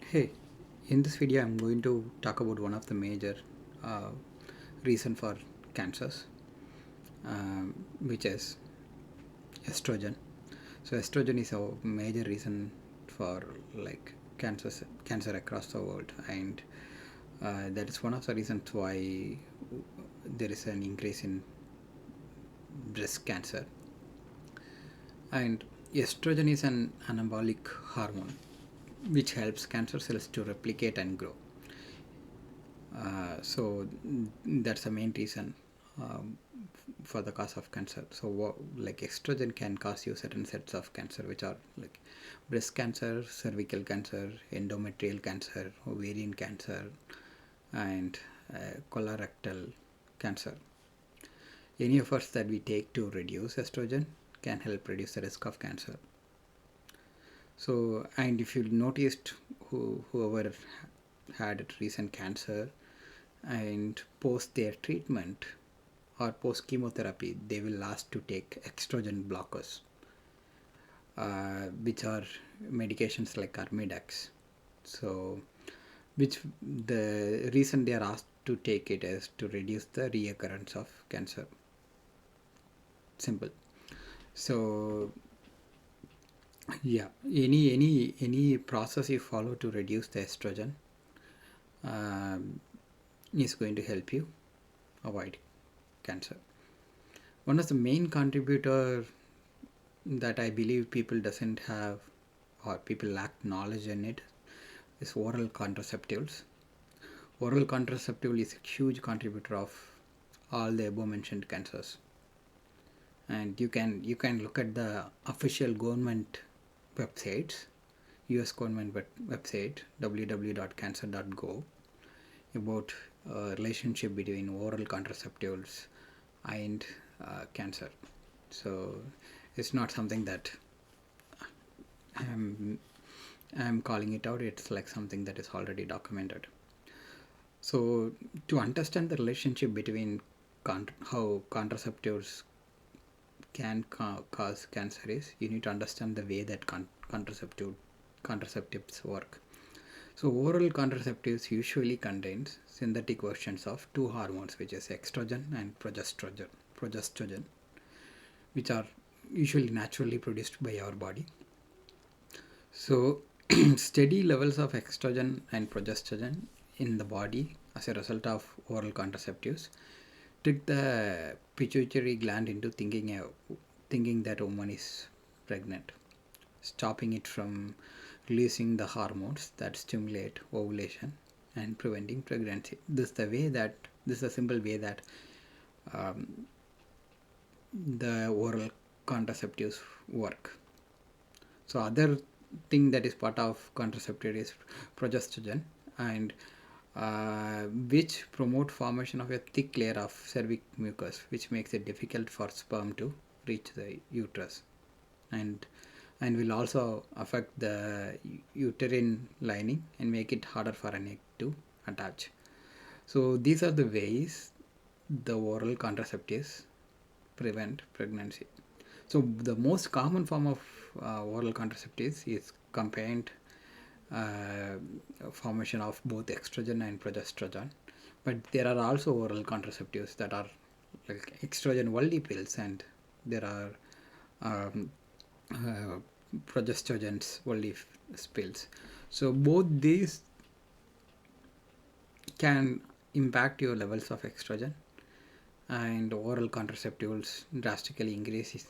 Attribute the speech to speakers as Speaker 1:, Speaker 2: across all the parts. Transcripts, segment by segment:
Speaker 1: Hey, in this video I'm going to talk about one of the major uh, reason for cancers, which is estrogen. So estrogen is a major reason for like cancer across the world, and that is one of the reasons why there is an increase in breast cancer. And estrogen is an anabolic hormone which helps cancer cells to replicate and grow. So that's the main reason um, for the cause of cancer. So like estrogen can cause you certain sets of cancer, which are like breast cancer, cervical cancer, endometrial cancer, ovarian cancer, and colorectal cancer. Any efforts that we take to reduce estrogen can help reduce the risk of cancer. So, and if you noticed, whoever had a recent cancer and post their treatment or post chemotherapy, they will ask to take estrogen blockers, which are medications like Armidex. So, which the reason they are asked to take it is to reduce the reoccurrence of cancer. Simple. So, yeah, any process you follow to reduce the estrogen um, is going to help you avoid cancer. One of the main contributor that I believe people doesn't have or people lack knowledge in it is oral contraceptives. Oral contraceptive is a huge contributor of all the above mentioned cancers, and you can look at the official government websites, US government website www.cancer.gov about relationship between oral contraceptives and cancer. So it's not something that I'm calling it out. It's like something that is already documented. So to understand the relationship between how contraceptives can cause cancer is, you need to understand the way that contraceptives work. So oral contraceptives usually contains synthetic versions of two hormones, which is estrogen and progesterone, which are usually naturally produced by our body. So steady levels of estrogen and progesterone in the body as a result of oral contraceptives trick the pituitary gland into thinking that a woman is pregnant, stopping it from releasing the hormones that stimulate ovulation and preventing pregnancy. This is a simple way that um, the oral contraceptives work. So other thing that is part of contraceptive is progesterone, and which promote formation of a thick layer of cervic mucus, which makes it difficult for sperm to reach the uterus, and will also affect the uterine lining and make it harder for an egg to attach. So these are the ways the oral contraceptives prevent pregnancy. So the most common form of oral contraceptives is combined uh, formation of both estrogen and progesterone. But there are also oral contraceptives that are like estrogen only pills, and there are um, uh, progesterogens only pills. So both these can impact your levels of estrogen, and oral contraceptives drastically increases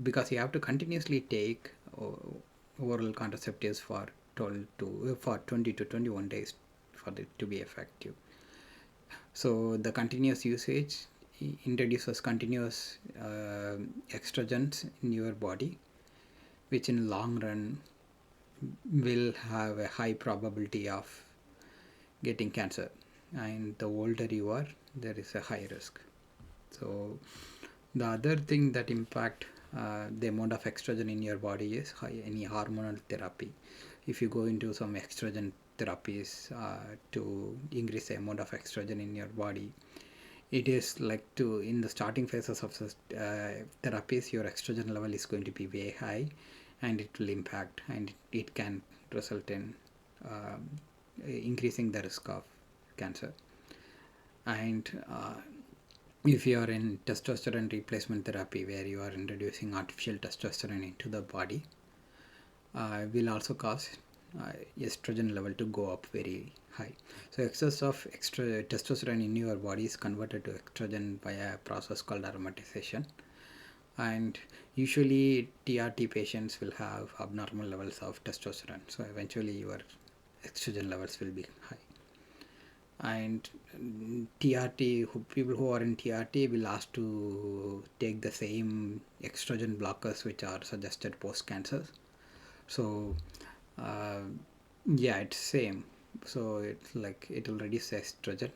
Speaker 1: because you have to continuously take oral contraceptives for 20 to 21 days for it to be effective. So the continuous usage introduces continuous estrogens in your body, which in long run will have a high probability of getting cancer, and the older you are, there is a high risk. So the other thing that impact the amount of estrogen in your body is any hormonal therapy. If you go into some estrogen therapies to increase the amount of estrogen in your body, it is like to in the starting phases of therapies, your estrogen level is going to be way high, and it will impact, and it can result in increasing the risk of cancer. And if you are in testosterone replacement therapy, where you are introducing artificial testosterone into the body, will also cause estrogen level to go up very high. So excess of extra testosterone in your body is converted to estrogen via a process called aromatization. And usually TRT patients will have abnormal levels of testosterone, so eventually your estrogen levels will be high. And TRT, people who are in TRT will ask to take the same estrogen blockers which are suggested post cancer. So uh, yeah, it's same. So it's like it will reduce estrogen,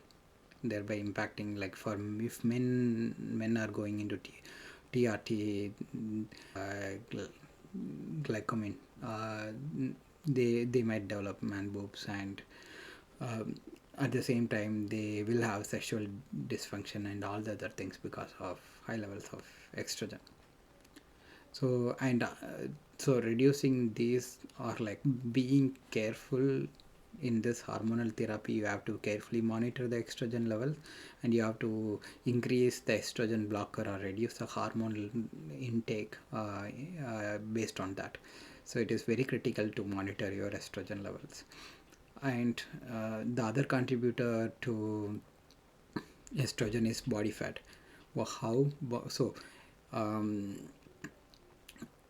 Speaker 1: thereby impacting, like, for if men are going into TRT, glycomin, they might develop man boobs, and um, at the same time they will have sexual dysfunction and all the other things because of high levels of estrogen. So so reducing these, or like being careful in this hormonal therapy, you have to carefully monitor the estrogen levels, and you have to increase the estrogen blocker or reduce the hormone intake based on that. So it is very critical to monitor your estrogen levels. And the other contributor to estrogen is body fat. Well, how um,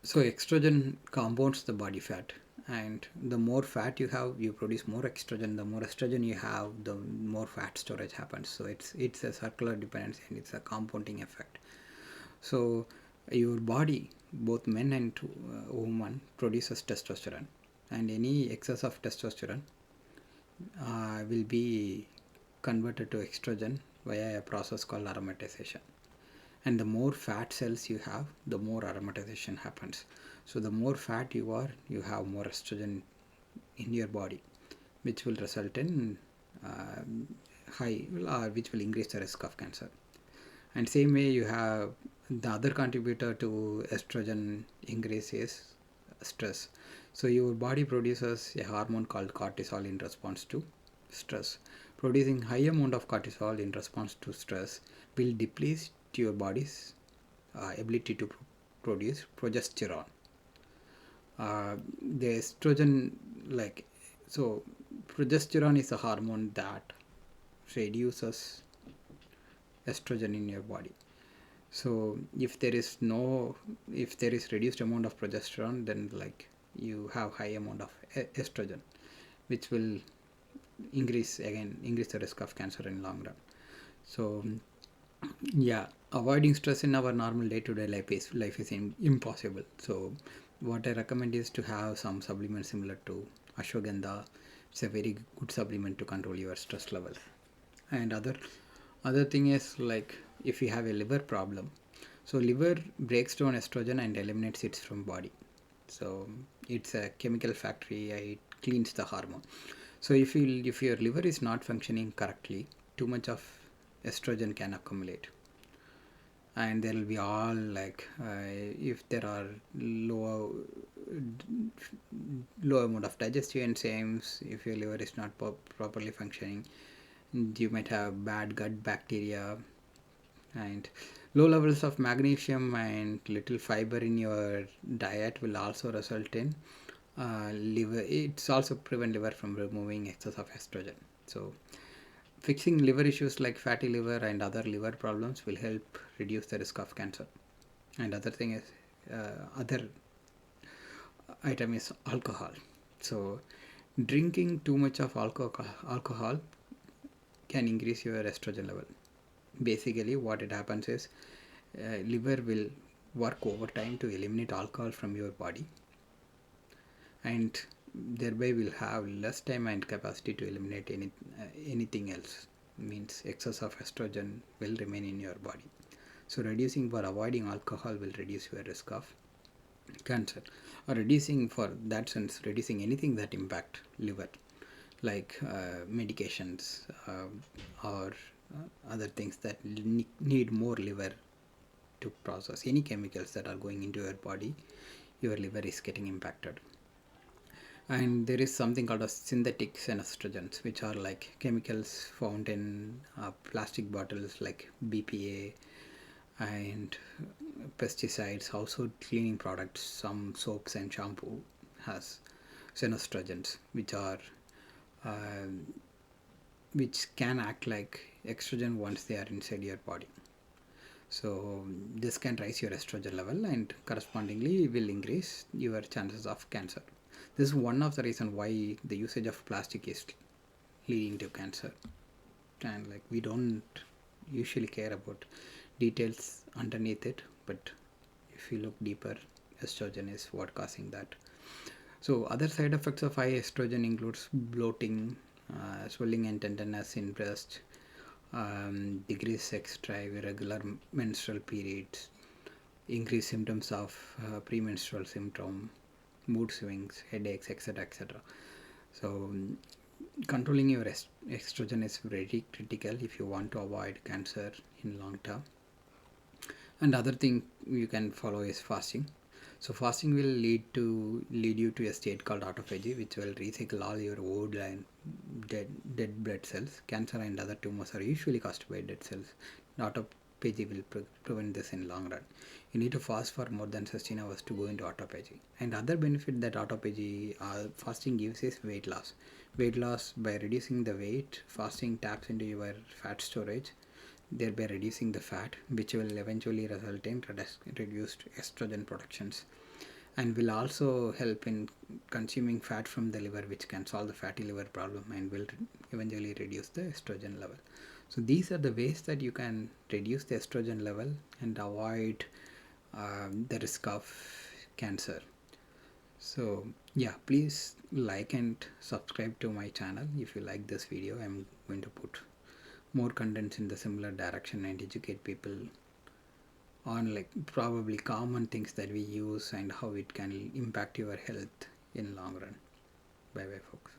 Speaker 1: so estrogen compounds the body fat, and the more fat you have, you produce more estrogen. The more estrogen you have, the more fat storage happens. So it's a circular dependency, and it's a compounding effect. So your body, both men and women, produces testosterone, and any excess of testosterone will be converted to estrogen via a process called aromatization. And the more fat cells you have, the more aromatization happens. So the more fat you are, you have more estrogen in your body, which will result in uh, which will increase the risk of cancer. And same way, you have the other contributor to estrogen increase is stress. So your body produces a hormone called cortisol in response to stress. Producing high amount of cortisol in response to stress will deplete your body's ability to produce progesterone. The estrogen, like, so progesterone is a hormone that reduces estrogen in your body. So if there is reduced amount of progesterone, then like you have high amount of estrogen, which will increase the risk of cancer in long run. So yeah, avoiding stress in our normal day-to-day life is impossible. So what I recommend is to have some supplement similar to ashwagandha. It's a very good supplement to control your stress level. And other thing is, like, if you have a liver problem, so liver breaks down estrogen and eliminates it from body. So it's a chemical factory. It cleans the hormone. So if your liver is not functioning correctly, too much of estrogen can accumulate, and there will be all, like, if there are low amount of digestive enzymes, if your liver is not properly functioning, you might have bad gut bacteria. And low levels of magnesium and little fiber in your diet will also result in liver. It's also prevent liver from removing excess of estrogen. So fixing liver issues like fatty liver and other liver problems will help reduce the risk of cancer. And other thing is, other item is alcohol. So drinking too much of alcohol can increase your estrogen level. Basically what it happens is, liver will work overtime to eliminate alcohol from your body, and thereby will have less time and capacity to eliminate anything else. Means excess of estrogen will remain in your body. So reducing for avoiding alcohol will reduce your risk of cancer, or reducing, for that sense, reducing anything that impact liver, like medications, or other things that need more liver to process. Any chemicals that are going into your body, your liver is getting impacted. And there is something called as synthetic estrogens, which are like chemicals found in plastic bottles like BPA and pesticides, household cleaning products, some soaps and shampoo has xenostrogens, um, which can act like estrogen once they are inside your body. So this can raise your estrogen level and correspondingly will increase your chances of cancer. This is one of the reason why the usage of plastic is leading to cancer. And like we don't usually care about details underneath it, but if you look deeper, estrogen is what causing that. So other side effects of high estrogen includes bloating, swelling and tenderness in breast, decreased sex drive, irregular menstrual periods, increased symptoms of premenstrual symptom, mood swings, headaches, etc., etc. So controlling your estrogen is very critical if you want to avoid cancer in long term. And other thing you can follow is fasting. So fasting will lead you to a state called autophagy, which will recycle all your old and dead blood cells. Cancer and other tumors are usually caused by dead cells. Autophagy will prevent this in long run. You need to fast for more than 16 hours to go into autophagy. And other benefit that autophagy fasting gives is weight loss. Weight loss by reducing the weight, fasting taps into your fat storage, thereby reducing the fat, which will eventually result in reduced estrogen productions, and will also help in consuming fat from the liver, which can solve the fatty liver problem and will eventually reduce the estrogen level. So these are the ways that you can reduce the estrogen level and avoid the risk of cancer. So yeah, please like and subscribe to my channel. If you like this video, I'm going to put more contents in the similar direction and educate people on like probably common things that we use and how it can impact your health in long run. Bye bye folks.